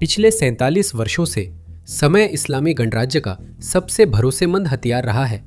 पिछले 47 वर्षों से समय इस्लामी गणराज्य का सबसे भरोसेमंद हथियार रहा है।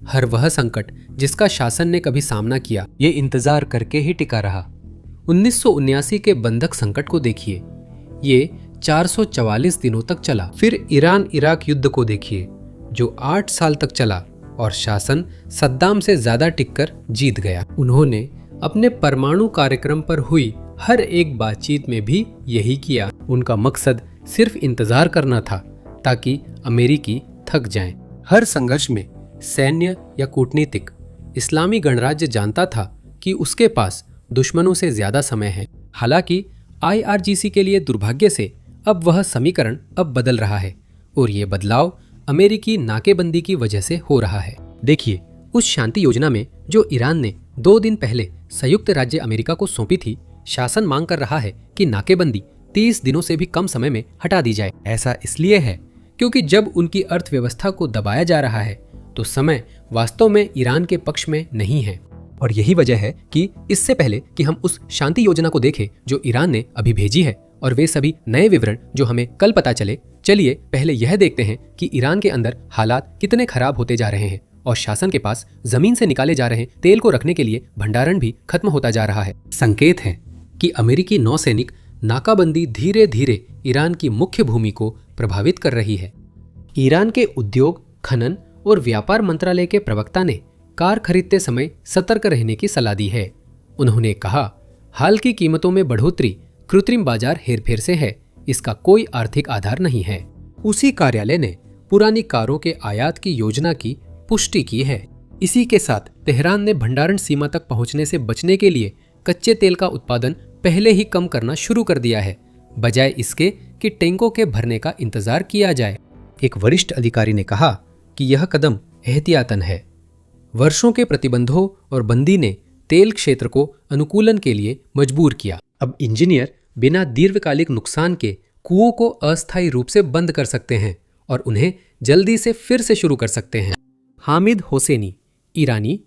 हर वह संकट जिसका शासन ने कभी सामना किया, ये इंतजार करके ही टिका रहा। 1979 के बंधक संकट को देखिए, ये 444 दिनों तक चला। फिर ईरान इराक युद्ध को देखिए, जो 8 साल तक चला और शासन सद्दाम से ज्यादा टिककर जीत गया। उन्होंने अपने परमाणु कार्यक्रम पर हुई हर एक बातचीत में भी यही किया। उनका मकसद सिर्फ इंतजार करना था ताकि अमेरिकी थक जाएं। हर संघर्ष में सैन्य या कूटनीतिक, इस्लामी गणराज्य जानता था कि उसके पास दुश्मनों से ज्यादा समय है। हालांकि IRGC के लिए दुर्भाग्य से अब वह समीकरण अब बदल रहा है और ये बदलाव अमेरिकी नाकेबंदी की वजह से हो रहा है। देखिए, उस शांति योजना में जो ईरान ने 2 दिन पहले संयुक्त राज्य अमेरिका को सौंपी थी, शासन मांग कर रहा है कि नाकेबंदी 30 दिनों से भी कम समय में हटा दी जाए। ऐसा इसलिए है क्योंकि जब उनकी अर्थव्यवस्था को दबाया जा रहा है तो समय वास्तव में ईरान के पक्ष में नहीं है। और यही वजह है कि इससे पहले कि हम उस शांति योजना को देखें जो ईरान ने अभी भेजी है और वे सभी नए विवरण जो हमें कल पता चले, चलिए पहले यह देखते हैं कि ईरान के अंदर हालात कितने खराब होते जा रहे हैं और शासन के पास जमीन से निकाले जा रहे तेल को रखने के लिए भंडारण भी खत्म होता जा रहा है। संकेत है कि अमेरिकी नौसैनिक नाकाबंदी धीरे धीरे ईरान की मुख्य भूमि को प्रभावित कर रही है। ईरान के उद्योग, खनन और व्यापार मंत्रालय के प्रवक्ता ने कार खरीदते समय सतर्क रहने की सलाह दी है। उन्होंने कहा, हाल की कीमतों में बढ़ोतरी कृत्रिम बाजार हेरफेर से है, इसका कोई आर्थिक आधार नहीं है। उसी कार्यालय ने पुरानी कारों के आयात की योजना की पुष्टि की है। इसी के साथ तेहरान ने भंडारण सीमा तक पहुंचने से बचने के लिए कच्चे तेल का उत्पादन पहले ही कम करना शुरू कर दिया है, बजाय इसके कि टैंकों के भरने का इंतजार किया जाए। एक वरिष्ठ अधिकारी ने कहा कि यह कदम एहतियातन है। वर्षों के प्रतिबंधों और बंदी ने तेल क्षेत्र को अनुकूलन के लिए मजबूर किया। अब इंजीनियर बिना दीर्घकालिक नुकसान के कुओं को अस्थायी रूप से बंद कर सकते हैं और उन्हें जल्दी से फिर से शुरू कर सकते हैं। हामिद होसेनी, ईरानी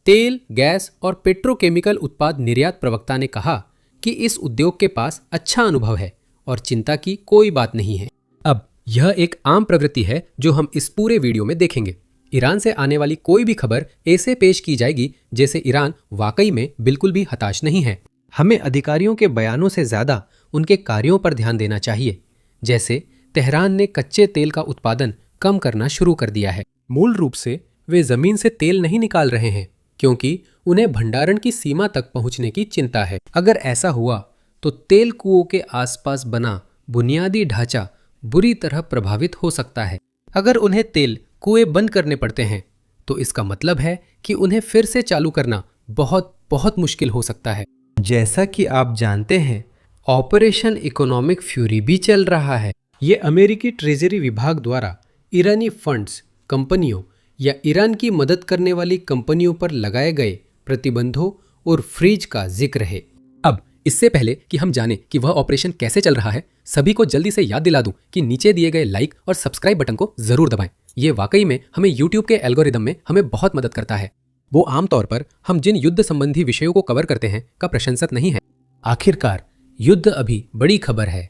तेल, गैस और पेट्रोकेमिकल उत्पाद निर्यात प्रवक्ता ने कहा कि इस उद्योग के पास अच्छा अनुभव है और चिंता की कोई बात नहीं है। अब यह एक आम प्रवृत्ति है जो हम इस पूरे वीडियो में देखेंगे। ईरान से आने वाली कोई भी खबर ऐसे पेश की जाएगी जैसे ईरान वाकई में बिल्कुल भी हताश नहीं है। हमें अधिकारियों के बयानों से ज्यादा उनके कार्यों पर ध्यान देना चाहिए, जैसे तेहरान ने कच्चे तेल का उत्पादन कम करना शुरू कर दिया है। मूल रूप से वे जमीन से तेल नहीं निकाल रहे हैं क्योंकि उन्हें भंडारण की सीमा तक पहुंचने की चिंता है। अगर ऐसा हुआ तो तेल कुओं के आसपास बना बुनियादी ढांचा बुरी तरह प्रभावित हो सकता है। अगर उन्हें तेल कुएं बंद करने पड़ते हैं तो इसका मतलब है कि उन्हें फिर से चालू करना बहुत बहुत मुश्किल हो सकता है। जैसा कि आप जानते हैं, ऑपरेशन इकोनॉमिक फ्यूरी भी चल रहा है। ये अमेरिकी ट्रेजरी विभाग द्वारा ईरानी फंड्स, कंपनियों या ईरान की मदद करने वाली कंपनियों पर लगाए गए प्रतिबंधों और फ्रीज का जिक्र है। अब इससे पहले कि हम जानें कि वह ऑपरेशन कैसे चल रहा है, सभी को जल्दी से याद दिला दूं कि नीचे दिए गए लाइक और सब्सक्राइब बटन को जरूर दबाएं। ये वाकई में हमें YouTube के एल्गोरिदम में हमें बहुत मदद करता है। वो आमतौर पर हम जिन युद्ध संबंधी विषयों को कवर करते हैं का प्रशंसक नहीं है। आखिरकार युद्ध अभी बड़ी खबर है।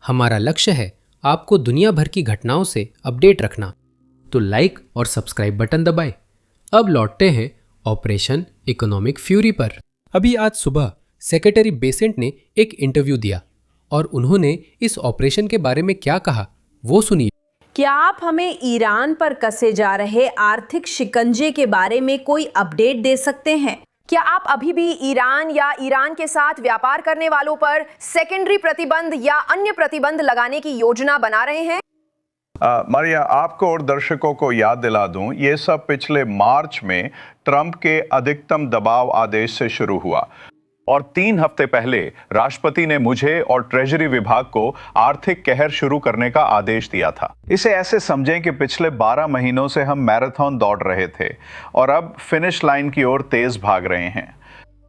हमारा लक्ष्य है आपको दुनिया भर की घटनाओं से अपडेट रखना, तो लाइक और सब्सक्राइब बटन दबाएं। अब लौटते हैं ऑपरेशन इकोनॉमिक फ्यूरी पर। अभी आज सुबह सेक्रेटरी बेसेंट ने एक इंटरव्यू दिया और उन्होंने इस ऑपरेशन के बारे में क्या कहा वो सुनिए। क्या आप हमें ईरान पर कसे जा रहे आर्थिक शिकंजे के बारे में कोई अपडेट दे सकते हैं? क्या आप अभी भी ईरान या ईरान के साथ व्यापार करने वालों पर सेकेंडरी प्रतिबंध या अन्य प्रतिबंध लगाने की योजना बना रहे हैं? मारिया, आपको और दर्शकों को याद दिला दूं, ये सब पिछले मार्च में ट्रंप के अधिकतम दबाव आदेश से शुरू हुआ और 3 हफ्ते पहले राष्ट्रपति ने मुझे और ट्रेजरी विभाग को आर्थिक कहर शुरू करने का आदेश दिया था। इसे ऐसे समझें कि पिछले 12 महीनों से हम मैराथन दौड़ रहे थे और अब फिनिश लाइन की ओर तेज भाग रहे हैं।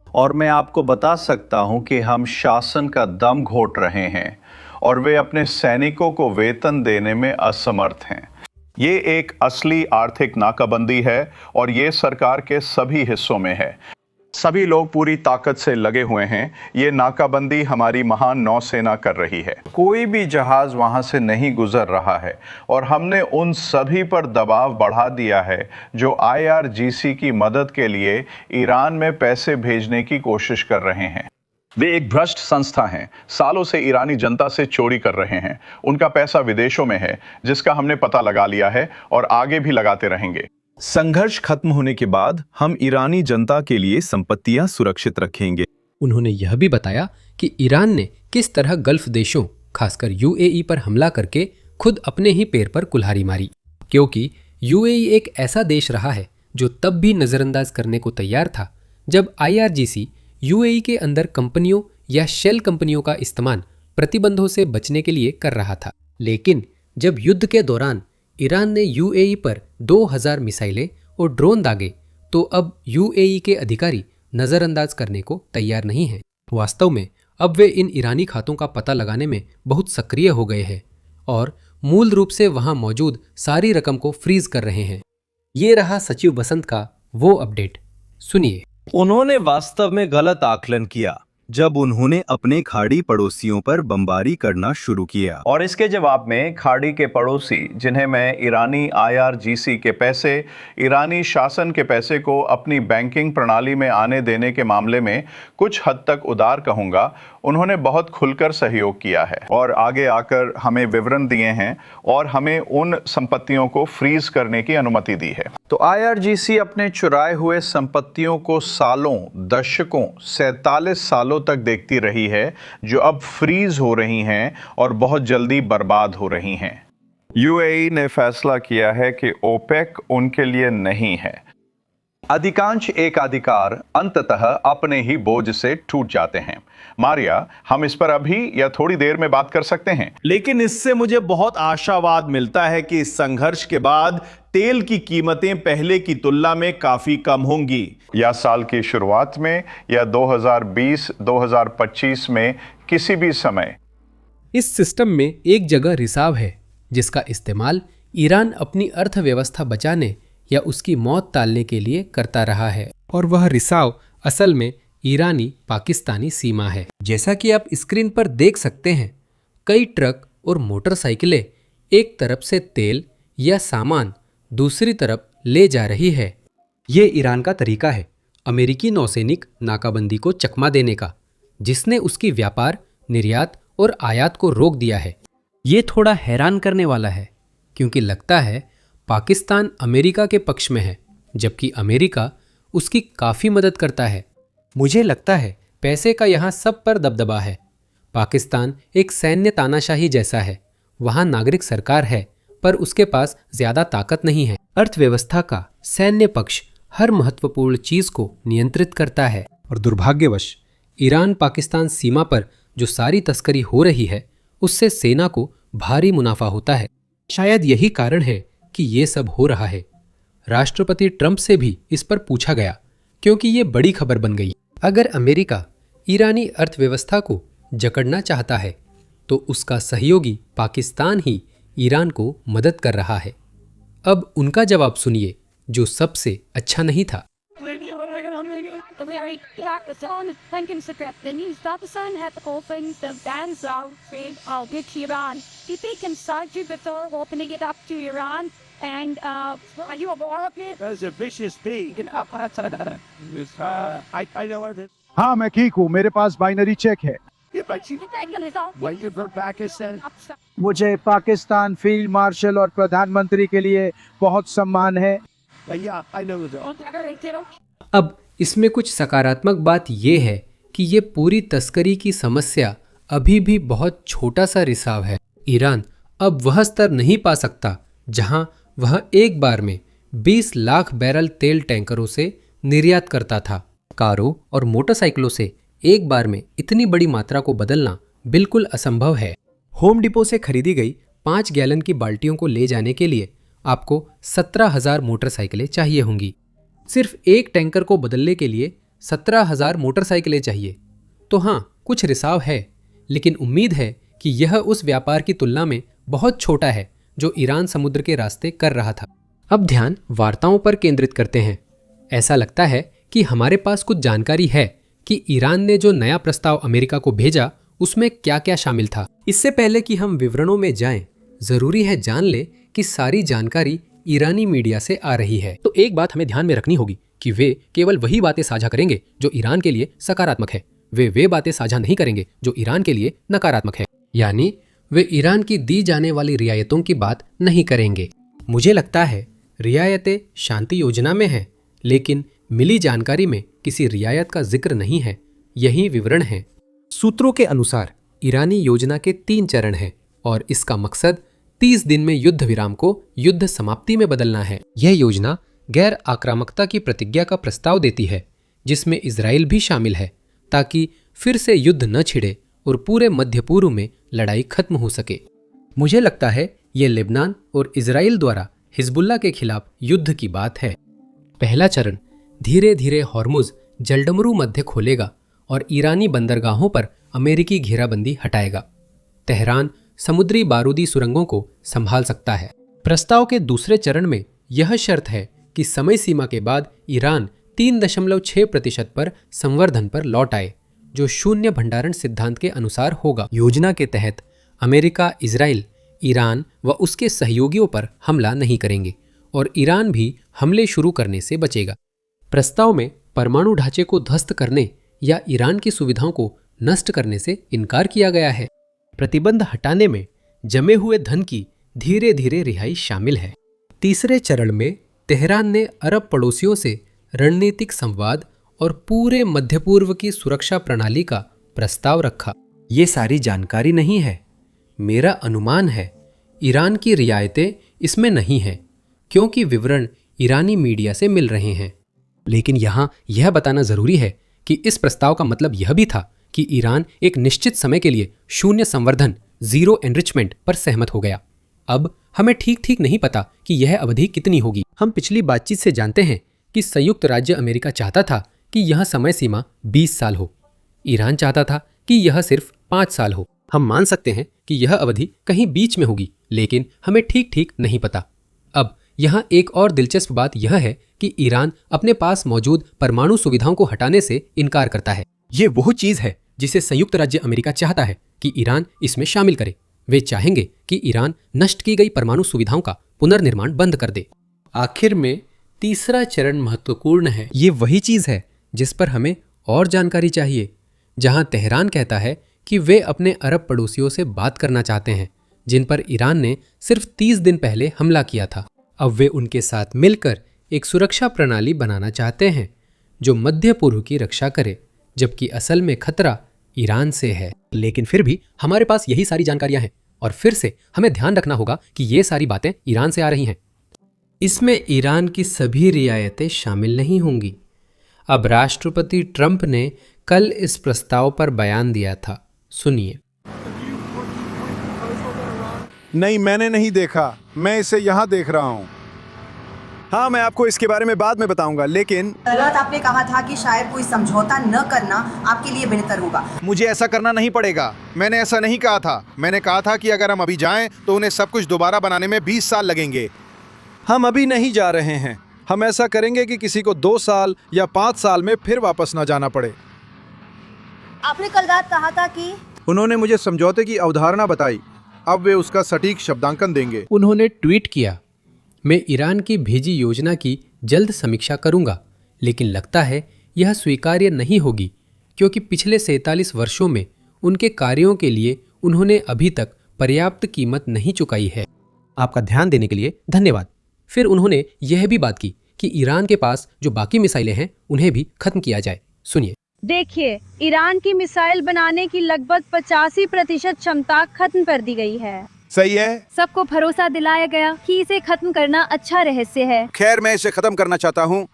और मैं आपको बता सकता हूं कि हम शासन का दम घोट रहे हैं और वे अपने सैनिकों को वेतन देने में असमर्थ हैं। ये एक असली आर्थिक नाकाबंदी है और ये सरकार के सभी हिस्सों में है। सभी लोग पूरी ताकत से लगे हुए हैं। ये नाकाबंदी हमारी महान नौसेना कर रही है। कोई भी जहाज वहां से नहीं गुजर रहा है और हमने उन सभी पर दबाव बढ़ा दिया है जो IRGC की मदद के लिए ईरान में पैसे भेजने की कोशिश कर रहे हैं। वे एक भ्रष्ट संस्था हैं, सालों से ईरानी जनता से चोरी कर रहे हैं। उनका पैसा विदेशों में है, जिसका हमने पता लगा लिया है और आगे भी लगाते रहेंगे। संघर्ष खत्म होने के बाद हम ईरानी जनता के लिए संपत्तियां सुरक्षित रखेंगे। उन्होंने यह भी बताया कि ईरान ने किस तरह गल्फ देशों, खासकर UAE पर हमला करके खुद अपने ही पैर पर कुल्हाड़ी मारी, क्योंकि UAE एक ऐसा देश रहा है जो तब भी नजरअंदाज करने को तैयार था जब IRGC UAE के अंदर कंपनियों या शेल कंपनियों का इस्तेमाल प्रतिबंधों से बचने के लिए कर रहा था। लेकिन जब युद्ध के दौरान ईरान ने UAE पर 2000 मिसाइलें और ड्रोन दागे, तो अब UAE के अधिकारी नजरअंदाज करने को तैयार नहीं हैं। वास्तव में अब वे इन ईरानी खातों का पता लगाने में बहुत सक्रिय हो गए हैं और मूल रूप से वहां मौजूद सारी रकम को फ्रीज कर रहे हैं। ये रहा सचिव बसंत का वो अपडेट, सुनिए। उन्होंने वास्तव में गलत आकलन किया जब उन्होंने अपने खाड़ी पड़ोसियों पर बमबारी करना शुरू किया। और इसके जवाब में खाड़ी के पड़ोसी, जिन्हें मैं ईरानी IRGC के पैसे, ईरानी शासन के पैसे को अपनी बैंकिंग प्रणाली में आने देने के मामले में कुछ हद तक उदार कहूँगा, उन्होंने बहुत खुलकर सहयोग किया है और आगे आकर हमें विवरण दिए हैं और हमें उन संपत्तियों को फ्रीज करने की अनुमति दी है। तो IRGC अपने चुराए हुए संपत्तियों को सालों, दशकों, 47 सालों तक देखती रही है, जो अब फ्रीज हो रही हैं और बहुत जल्दी बर्बाद हो रही हैं। UAE ने फैसला किया है कि OPEC उनके लिए नहीं है। अधिकांश एकाधिकार अंततः अपने ही बोझ से टूट जाते हैं। मारिया, हम इस पर अभी या थोड़ी देर में बात कर सकते हैं। लेकिन इससे मुझे बहुत आशावाद मिलता है कि इस संघर्ष के बाद तेल की कीमतें पहले की तुलना में काफी कम होंगी। या साल की शुरुआत में या 2020-2025 में किसी भी समय। इस सिस्टम में एक जगह रिसाव है जिसका इस्तेमाल ईरान अपनी अर्थव्यवस्था बचाने या उसकी मौत टालने के लिए करता रहा है, और वह रिसाव असल में ईरानी पाकिस्तानी सीमा है। जैसा कि आप स्क्रीन पर देख सकते हैं, कई ट्रक और मोटरसाइकिलें एक तरफ से तेल या सामान दूसरी तरफ ले जा रही है। ये ईरान का तरीका है अमेरिकी नौसैनिक नाकाबंदी को चकमा देने का, जिसने उसकी व्यापार, निर्यात और आयात को रोक दिया है। ये थोड़ा हैरान करने वाला है क्योंकि लगता है पाकिस्तान अमेरिका के पक्ष में है, जबकि अमेरिका उसकी काफ़ी मदद करता है। मुझे लगता है पैसे का यहाँ सब पर दबदबा है। पाकिस्तान एक सैन्य तानाशाही जैसा है। वहाँ नागरिक सरकार है, पर उसके पास ज़्यादा ताकत नहीं है। अर्थव्यवस्था का सैन्य पक्ष हर महत्वपूर्ण चीज़ को नियंत्रित करता है, और दुर्भाग्यवश ईरान पाकिस्तान सीमा पर जो सारी तस्करी हो रही है, उससे सेना को भारी मुनाफा होता है। शायद यही कारण है कि ये सब हो रहा है। राष्ट्रपति ट्रंप से भी इस पर पूछा गया, क्योंकि ये बड़ी खबर बन गई। अगर अमेरिका ईरानी अर्थव्यवस्था को जकड़ना चाहता है, तो उसका सहयोगी पाकिस्तान ही ईरान को मदद कर रहा है। अब उनका जवाब सुनिए, जो सबसे अच्छा नहीं था। And are you aware of it? There's a vicious pig. I know it. हाँ, मैं ठीक हूँ, मेरे पास बाइनरी चेक है। Waiting for Pakistan. मुझे पाकिस्तान फील्ड मार्शल और प्रधानमंत्री के लिए बहुत सम्मान है। Yeah, I know that. अब इसमें कुछ सकारात्मक बात यह है कि ये पूरी तस्करी की समस्या अभी भी बहुत छोटा सा रिसाव है। ईरान अब वह स्तर नहीं पा सकता जहां वह एक बार में 20 लाख बैरल तेल टैंकरों से निर्यात करता था। कारों और मोटरसाइकिलों से एक बार में इतनी बड़ी मात्रा को बदलना बिल्कुल असंभव है। होम डिपो से खरीदी गई 5 गैलन की बाल्टियों को ले जाने के लिए आपको 17,000 मोटरसाइकिलें चाहिए होंगी। सिर्फ एक टैंकर को बदलने के लिए 17,000 मोटरसाइकिलें चाहिए। तो हाँ, कुछ रिसाव है, लेकिन उम्मीद है कि यह उस व्यापार की तुलना में बहुत छोटा है जो ईरान समुद्र के रास्ते कर रहा था। अब ध्यान वार्ताओं पर केंद्रित करते हैं। ऐसा लगता है कि हमारे पास कुछ जानकारी है कि ईरान ने जो नया प्रस्ताव अमेरिका को भेजा उसमें क्या क्या शामिल था। इससे पहले कि हम विवरणों में जाएं, जरूरी है जान ले कि सारी जानकारी ईरानी मीडिया से आ रही है। तो एक बात हमें ध्यान में रखनी होगी कि वे केवल वही बातें साझा करेंगे जो ईरान के लिए सकारात्मक है। वे बातें साझा नहीं करेंगे जो ईरान के लिए नकारात्मक है, यानी वे ईरान की दी जाने वाली रियायतों की बात नहीं करेंगे। मुझे लगता है रियायतें शांति योजना में हैं, लेकिन मिली जानकारी में किसी रियायत का जिक्र नहीं है। यही विवरण है। सूत्रों के अनुसार ईरानी योजना के 3 चरण हैं और इसका मकसद 30 दिन में युद्ध विराम को युद्ध समाप्ति में बदलना है। यह योजना गैर आक्रामकता की प्रतिज्ञा का प्रस्ताव देती है, जिसमें इजराइल भी शामिल है, ताकि फिर से युद्ध न छिड़े और पूरे मध्य पूर्व में लड़ाई खत्म हो सके। मुझे लगता है ये लेबनान और इजराइल द्वारा हिजबुल्लाह के खिलाफ युद्ध की बात है। पहला चरण धीरे धीरे हॉर्मुज जलडमरू मध्य खोलेगा और ईरानी बंदरगाहों पर अमेरिकी घेराबंदी हटाएगा। तेहरान समुद्री बारूदी सुरंगों को संभाल सकता है। प्रस्ताव के दूसरे चरण में यह शर्त है कि समय सीमा के बाद ईरान 3.6% पर संवर्धन पर लौट आए, जो शून्य भंडारण सिद्धांत के अनुसार होगा। योजना के तहत अमेरिका, इजराइल, ईरान व उसके सहयोगियों पर हमला नहीं करेंगे और ईरान भी हमले शुरू करने से बचेगा। प्रस्ताव में परमाणु ढांचे को ध्वस्त करने या ईरान की सुविधाओं को नष्ट करने से इनकार किया गया है। प्रतिबंध हटाने में जमे हुए धन की धीरे धीरे रिहाई शामिल है। तीसरे चरण में तेहरान ने अरब पड़ोसियों से रणनीतिक संवाद और पूरे मध्य पूर्व की सुरक्षा प्रणाली का प्रस्ताव रखा। ये सारी जानकारी नहीं है, मेरा अनुमान है। ईरान की रियायतें इसमें नहीं हैं, क्योंकि विवरण ईरानी मीडिया से मिल रहे हैं। लेकिन यहाँ यह बताना जरूरी है कि इस प्रस्ताव का मतलब यह भी था कि ईरान एक निश्चित समय के लिए शून्य संवर्धन, जीरो एनरिचमेंट पर सहमत हो गया। अब हमें ठीक नहीं पता कि यह अवधि कितनी होगी। हम पिछली बातचीत से जानते हैं कि संयुक्त राज्य अमेरिका चाहता था कि यह समय सीमा 20 साल हो। ईरान चाहता था कि यह सिर्फ 5 साल हो। हम मान सकते हैं कि यह अवधि कहीं बीच में होगी, लेकिन हमें ठीक नहीं पता। अब यहाँ एक और दिलचस्प बात यह है कि ईरान अपने पास मौजूद परमाणु सुविधाओं को हटाने से इनकार करता है। ये वह चीज है जिसे संयुक्त राज्य अमेरिका चाहता है कि ईरान इसमें शामिल करे। वे चाहेंगे कि ईरान नष्ट की गई परमाणु सुविधाओं का पुनर्निर्माण बंद कर दे। आखिर में तीसरा चरण महत्वपूर्ण है। ये वही चीज है जिस पर हमें और जानकारी चाहिए, जहां तेहरान कहता है कि वे अपने अरब पड़ोसियों से बात करना चाहते हैं, जिन पर ईरान ने सिर्फ 30 दिन पहले हमला किया था। अब वे उनके साथ मिलकर एक सुरक्षा प्रणाली बनाना चाहते हैं जो मध्य पूर्व की रक्षा करे, जबकि असल में खतरा ईरान से है। लेकिन फिर भी हमारे पास यही सारी जानकारियां हैं और फिर से हमें ध्यान रखना होगा कि ये सारी बातें ईरान से आ रही हैं। इसमें ईरान की सभी रियायतें शामिल नहीं होंगी। अब राष्ट्रपति ट्रंप ने कल इस प्रस्ताव पर बयान दिया था, सुनिए। नहीं, मैंने नहीं देखा, मैं इसे यहाँ देख रहा हूँ। हाँ, मैं आपको इसके बारे में बाद में बताऊंगा, लेकिन रात आपने कहा था कि शायद कोई समझौता न करना आपके लिए बेहतर होगा। मुझे ऐसा करना नहीं पड़ेगा। मैंने ऐसा नहीं कहा था। मैंने कहा था कि अगर हम अभी जाएं तो उन्हें सब कुछ दोबारा बनाने में 20 साल लगेंगे। हम अभी नहीं जा रहे हैं। हम ऐसा करेंगे कि किसी को 2 साल या 5 साल में फिर वापस न जाना पड़े। आपने कल रात कहा था कि उन्होंने मुझे समझौते की अवधारणा बताई। अब वे उसका सटीक शब्दांकन देंगे। उन्होंने ट्वीट किया, मैं ईरान की भेजी योजना की जल्द समीक्षा करूंगा, लेकिन लगता है यह स्वीकार्य नहीं होगी, क्योंकि पिछले 47 वर्षों में उनके कार्यों के लिए उन्होंने अभी तक पर्याप्त कीमत नहीं चुकाई है। आपका ध्यान देने के लिए धन्यवाद। फिर उन्होंने यह भी बात की कि ईरान के पास जो बाकी मिसाइलें हैं उन्हें भी खत्म किया जाए। सुनिए। देखिए, ईरान की मिसाइल बनाने की लगभग 85% क्षमता खत्म कर दी गई है। सही है। सबको भरोसा दिलाया गया कि इसे खत्म करना अच्छा रहस्य है। खैर, मैं इसे खत्म करना चाहता हूँ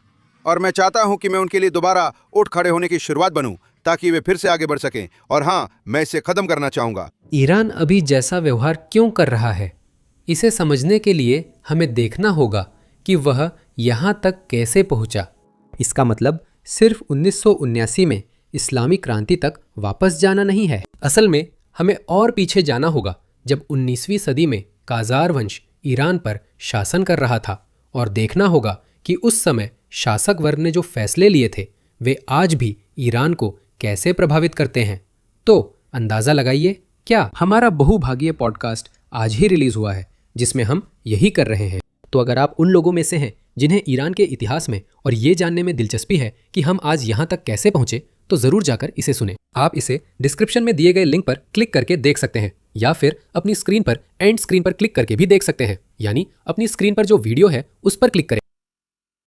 और मैं चाहता हूँ कि मैं उनके लिए दोबारा उठ खड़े होने की शुरुआत बनूं, ताकि वे फिर से आगे बढ़ सकें। और हाँ, मैं इसे खत्म करना चाहूंगा। ईरान अभी जैसा व्यवहार क्यों कर रहा है, इसे समझने के लिए हमें देखना होगा कि वह यहाँ तक कैसे पहुँचा। इसका मतलब सिर्फ 1979 में इस्लामी क्रांति तक वापस जाना नहीं है। असल में हमें और पीछे जाना होगा, जब 19वीं सदी में काजार वंश ईरान पर शासन कर रहा था, और देखना होगा कि उस समय शासक वर्ग ने जो फैसले लिए थे वे आज भी ईरान को कैसे प्रभावित करते हैं, तो अंदाजा लगाइए। क्या हमारा बहुभागीय पॉडकास्ट आज ही रिलीज हुआ है जिसमें हम यही कर रहे हैं। तो अगर आप उन लोगों में से हैं जिन्हें ईरान के इतिहास में और ये जानने में दिलचस्पी है कि हम आज यहाँ तक कैसे पहुंचे, तो जरूर जाकर इसे सुनें। आप इसे डिस्क्रिप्शन में दिए गए लिंक पर क्लिक करके देख सकते हैं या फिर अपनी स्क्रीन पर एंड स्क्रीन पर क्लिक करके भी देख सकते हैं, यानी अपनी स्क्रीन पर जो वीडियो है उस पर क्लिक करें।